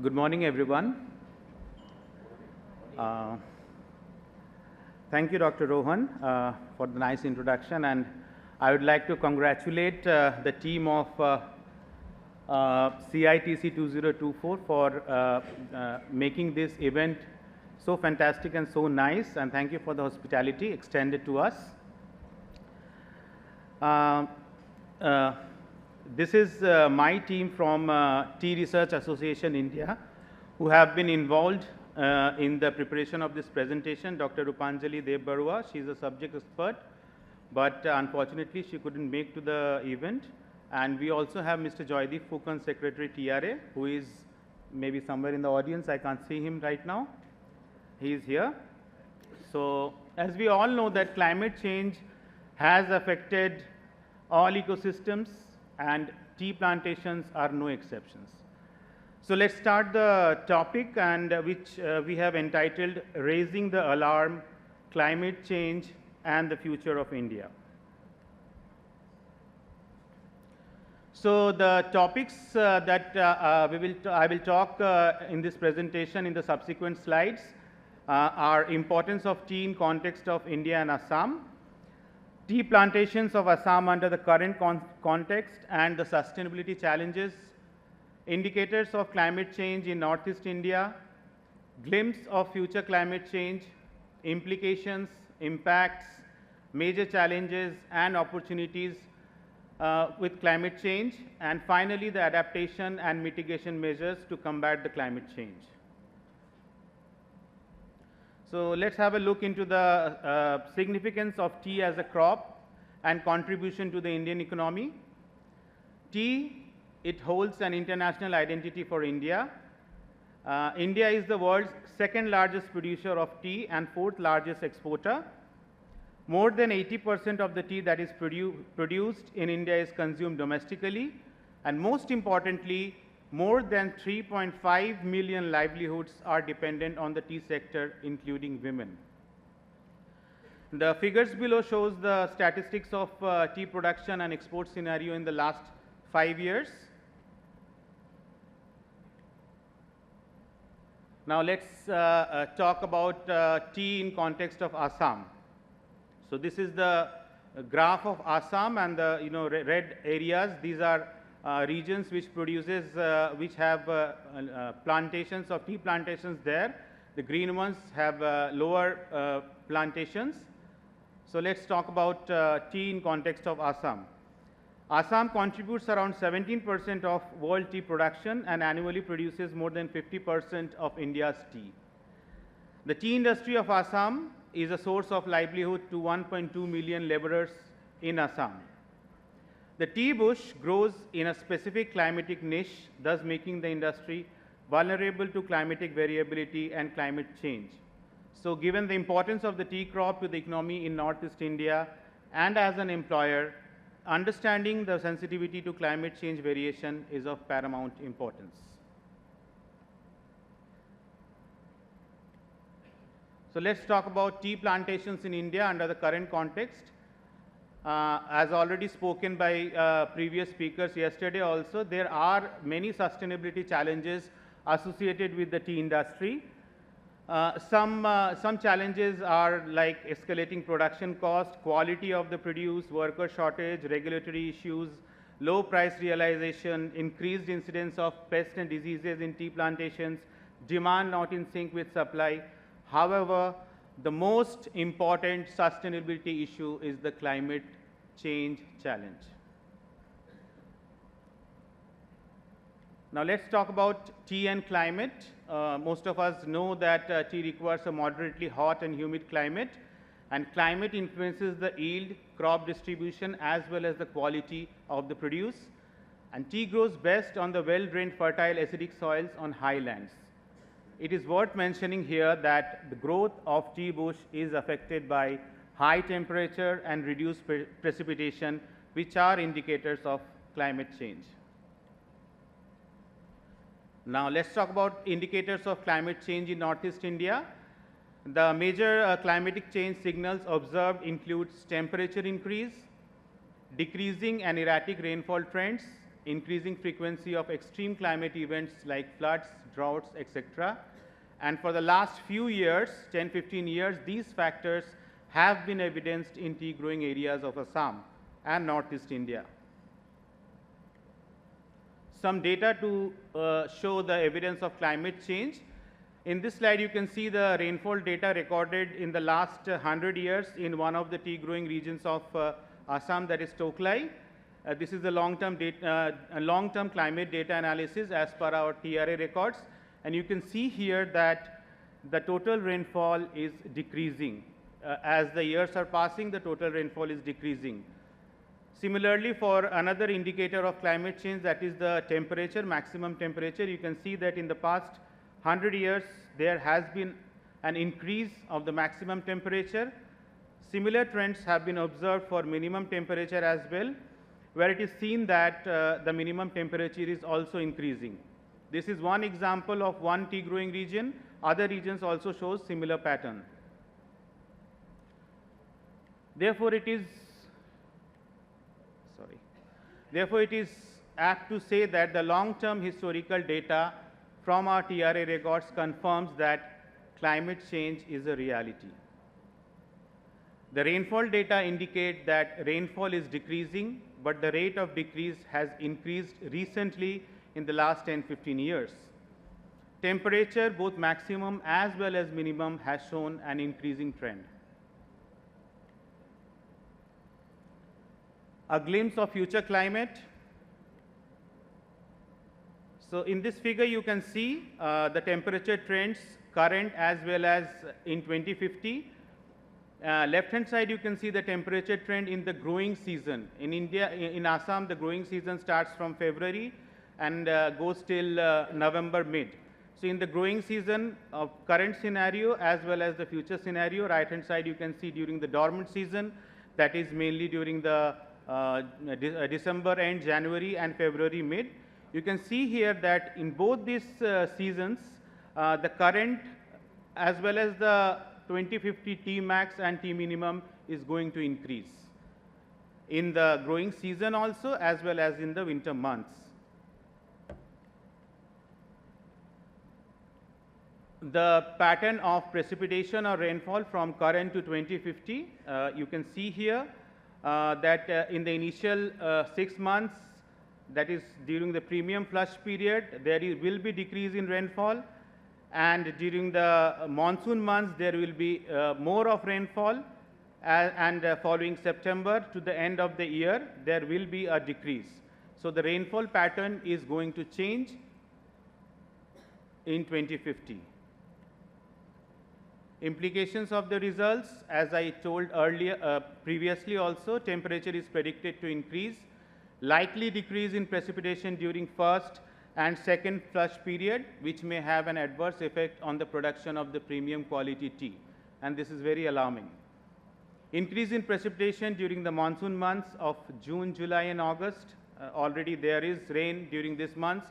Good morning, everyone. Uh, Thank you, Dr. Rohan, for the nice introduction, and I would like to congratulate the team of CITC 2024 for making this event so fantastic and so nice, and thank you for the hospitality extended to us. This is my team from Tea Research Association India, who have been involved in the preparation of this presentation. Dr. Rupanjali Debbarua, she is a subject expert, but unfortunately she couldn't make to the event. And we also have Mr. Joydeep Phukan, Secretary TRA, who is maybe somewhere in the audience. I can't see him right now. He is here. So as we all know that climate change has affected all ecosystems, and tea plantations are no exceptions. So let's start the topic, and which we have entitled Raising the Alarm, Climate Change and the Future of India. So the topics that I will talk in this presentation in the subsequent slides are importance of tea in context of India and Assam, tea plantations of Assam under the current context and the sustainability challenges, indicators of climate change in Northeast India, glimpse of future climate change, implications, impacts, major challenges and opportunities with climate change, and finally the adaptation and mitigation measures to combat the climate change. So let's have a look into the significance of tea as a crop and contribution to the Indian economy. Tea, it holds an international identity for India. India is the world's second largest producer of tea and fourth largest exporter. More than 80% of the tea that is produced in India is consumed domestically, and most importantly, more than 3.5 million livelihoods are dependent on the tea sector, including women. The figures below shows the statistics of tea production and export scenario in the last 5 years. Now let's talk about tea in context of Assam. So this is the graph of Assam, and the red areas. These are regions which produces, which have plantations of tea plantations there. The green ones have lower plantations. So let's talk about tea in context of Assam. Assam contributes around 17% of world tea production and annually produces more than 50% of India's tea. The tea industry of Assam is a source of livelihood to 1.2 million laborers in Assam. The tea bush grows in a specific climatic niche, thus making the industry vulnerable to climatic variability and climate change. So given the importance of the tea crop to the economy in Northeast India, and as an employer, understanding the sensitivity to climate change variation is of paramount importance. So let's talk about tea plantations in India under the current context. As already spoken by previous speakers yesterday also, there are many sustainability challenges associated with the tea industry. Some challenges are like escalating production cost, quality of the produce, worker shortage, regulatory issues, low price realization, increased incidence of pests and diseases in tea plantations, demand not in sync with supply. However, the most important sustainability issue is the climate change challenge. Now let's talk about tea and climate. Most of us know that tea requires a moderately hot and humid climate, and climate influences the yield, crop distribution as well as the quality of the produce. And tea grows best on the well-drained fertile acidic soils on highlands. It is worth mentioning here that the growth of tea bush is affected by high temperature and reduced precipitation, which are indicators of climate change. Now let's talk about indicators of climate change in Northeast India. The major climatic change signals observed includes temperature increase, decreasing and erratic rainfall trends, increasing frequency of extreme climate events like floods, droughts, etc. And for the last few years, 10-15 years, these factors have been evidenced in tea growing areas of Assam and Northeast India. Some data to show the evidence of climate change. In this slide, you can see the rainfall data recorded in the last 100 years in one of the tea growing regions of Assam, that is Toklai. This is the long-term climate data analysis as per our TRA records. And you can see here that the total rainfall is decreasing. As the years are passing, the total rainfall is decreasing. Similarly, for another indicator of climate change, that is the temperature, maximum temperature, you can see that in the past 100 years, there has been an increase of the maximum temperature. Similar trends have been observed for minimum temperature as well, where it is seen that the minimum temperature is also increasing. This is one example of one tea growing region. Other regions also show similar pattern. Therefore, it is apt to say that the long-term historical data from our TRA records confirms that climate change is a reality. The rainfall data indicate that rainfall is decreasing, but the rate of decrease has increased recently in the last 10-15 years. Temperature, both maximum as well as minimum, has shown an increasing trend. A glimpse of future climate. So in this figure, you can see the temperature trends current as well as in 2050. Left-hand side, you can see the temperature trend in the growing season. In India, in Assam, the growing season starts from February and goes till November mid. So in the growing season of current scenario as well as the future scenario, right-hand side, you can see during the dormant season, that is mainly during the December end, January and February mid. You can see here that in both these seasons, the current as well as the 2050 T max and T minimum is going to increase in the growing season also as well as in the winter months. The pattern of precipitation or rainfall from current to 2050, you can see here that in the initial 6 months, that is during the premium flush period, there will be decrease in rainfall, and during the monsoon months there will be more of rainfall, and following September to the end of the year there will be a decrease. So the rainfall pattern is going to change in 2050. Implications of the results, as I told earlier, previously also, temperature is predicted to increase, likely decrease in precipitation during first and second flush period, which may have an adverse effect on the production of the premium quality tea, and this is very alarming. Increase in precipitation during the monsoon months of June, July and August. Already there is rain during these months.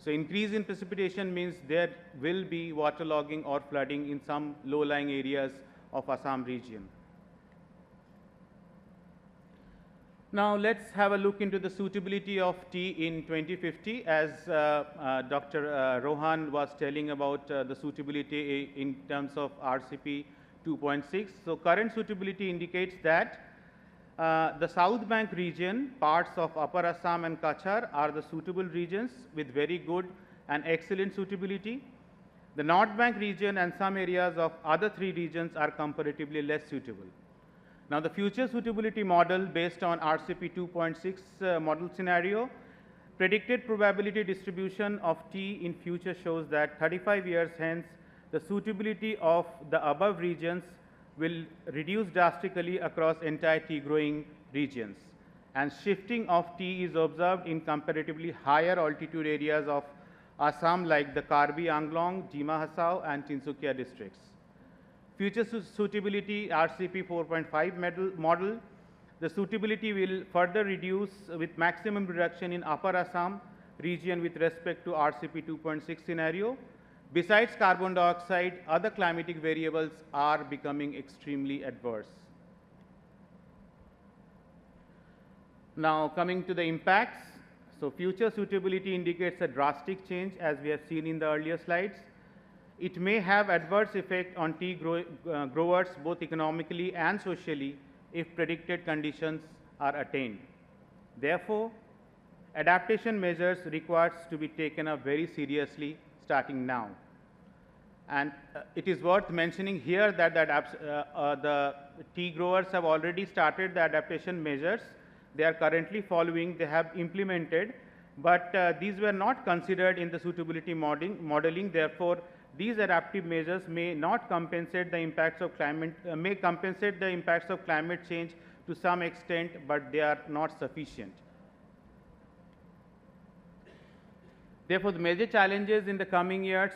So increase in precipitation means there will be waterlogging or flooding in some low-lying areas of Assam region. Now let's have a look into the suitability of tea in 2050. As Dr. Rohan was telling about the suitability in terms of RCP 2.6. So current suitability indicates that the South Bank region, parts of Upper Assam and Kachar are the suitable regions with very good and excellent suitability. The North Bank region and some areas of other 3 regions are comparatively less suitable. Now the future suitability model based on RCP 2.6 model scenario, predicted probability distribution of tea in future shows that 35 years hence, the suitability of the above regions will reduce drastically across entire tea growing regions, and shifting of tea is observed in comparatively higher altitude areas of Assam like the Karbi Anglong, Dima Hasao and Tinsukia districts. Future suitability RCP 4.5 model, the suitability will further reduce with maximum reduction in Upper Assam region with respect to RCP 2.6 scenario. Besides carbon dioxide, other climatic variables are becoming extremely adverse. Now coming to the impacts. So future suitability indicates a drastic change, as we have seen in the earlier slides. It may have adverse effect on tea growers both economically and socially if predicted conditions are attained. Therefore, adaptation measures requires to be taken up very seriously starting now. And it is worth mentioning here that the tea growers have already started the adaptation measures. They are currently following, they have implemented, but these were not considered in the suitability modeling. Therefore, these adaptive measures may not compensate the impacts of climate, change to some extent, but they are not sufficient. Therefore, the major challenges in the coming years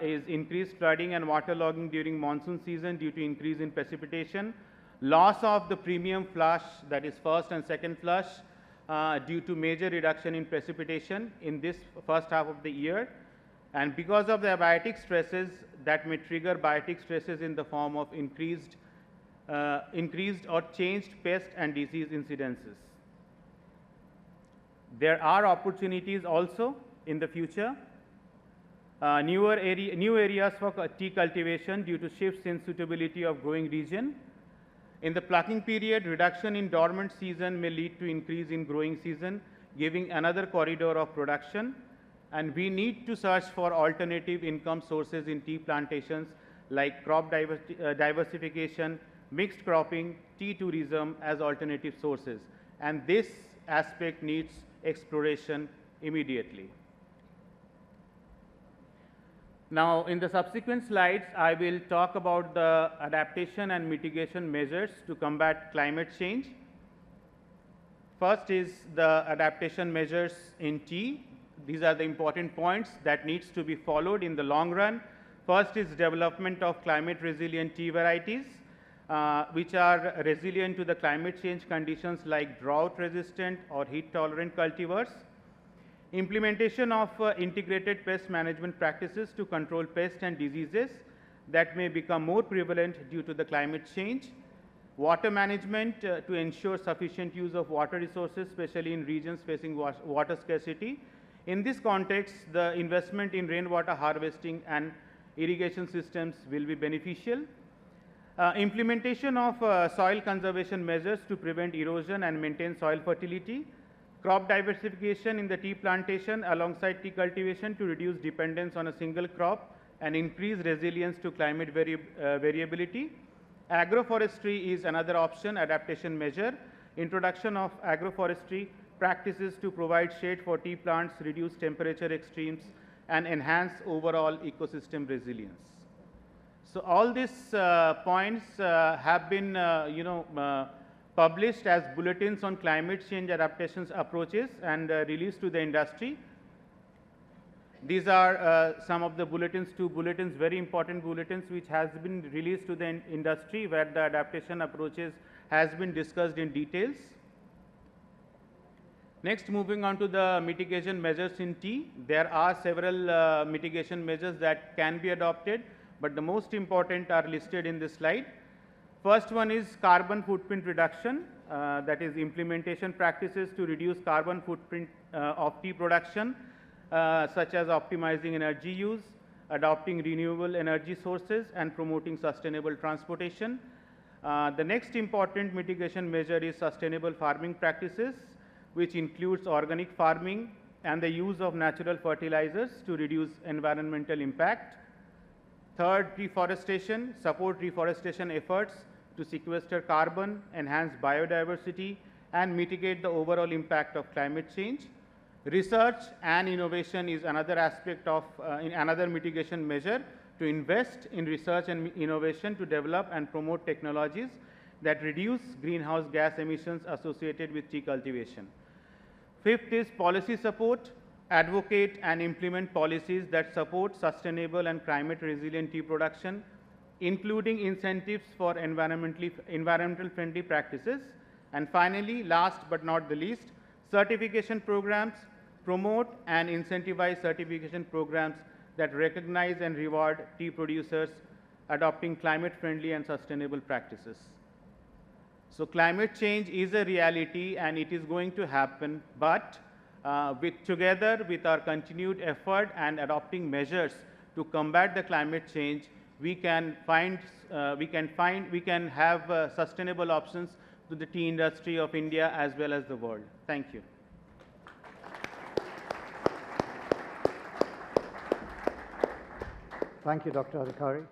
is increased flooding and waterlogging during monsoon season due to increase in precipitation, loss of the premium flush, that is first and second flush, due to major reduction in precipitation in this first half of the year, and because of the abiotic stresses that may trigger biotic stresses in the form of increased or changed pest and disease incidences. There are opportunities also in the future. New areas for tea cultivation due to shifts in suitability of growing region. In the plucking period, reduction in dormant season may lead to increase in growing season, giving another corridor of production. And we need to search for alternative income sources in tea plantations like crop diversification, mixed cropping, tea tourism as alternative sources. And this aspect needs exploration immediately. Now, in the subsequent slides, I will talk about the adaptation and mitigation measures to combat climate change. First is the adaptation measures in tea. These are the important points that needs to be followed in the long run. First is development of climate resilient tea varieties, which are resilient to the climate change conditions like drought resistant or heat tolerant cultivars. Implementation of integrated pest management practices to control pests and diseases that may become more prevalent due to the climate change. Water management to ensure sufficient use of water resources, especially in regions facing water scarcity. In this context, the investment in rainwater harvesting and irrigation systems will be beneficial. Implementation of soil conservation measures to prevent erosion and maintain soil fertility. Crop diversification in the tea plantation alongside tea cultivation to reduce dependence on a single crop and increase resilience to climate variability. Agroforestry is another option, adaptation measure. Introduction of agroforestry practices to provide shade for tea plants, reduce temperature extremes, and enhance overall ecosystem resilience. So all these points have been, published as bulletins on climate change adaptations approaches and released to the industry. These are some of the bulletins, 2 bulletins, very important bulletins, which has been released to the industry, where the adaptation approaches has been discussed in details. Next, moving on to the mitigation measures in tea. There are several mitigation measures that can be adopted, but the most important are listed in this slide. First one is carbon footprint reduction, that is implementation practices to reduce carbon footprint of tea production, such as optimizing energy use, adopting renewable energy sources, and promoting sustainable transportation. The next important mitigation measure is sustainable farming practices, which includes organic farming and the use of natural fertilizers to reduce environmental impact. Third, reforestation, support reforestation efforts to sequester carbon, enhance biodiversity, and mitigate the overall impact of climate change. Research and innovation is another aspect of another mitigation measure, to invest in research and innovation to develop and promote technologies that reduce greenhouse gas emissions associated with tea cultivation. Fifth is policy support. Advocate and implement policies that support sustainable and climate resilient tea production, including incentives for environmental friendly practices. And finally, last but not the least, certification programs. Promote and incentivize certification programs that recognize and reward tea producers adopting climate friendly and sustainable practices. So climate change is a reality and it is going to happen, but Together with our continued effort and adopting measures to combat the climate change, we can have sustainable options to the tea industry of India as well as the world. Thank you. Thank you, Dr. Adhikary.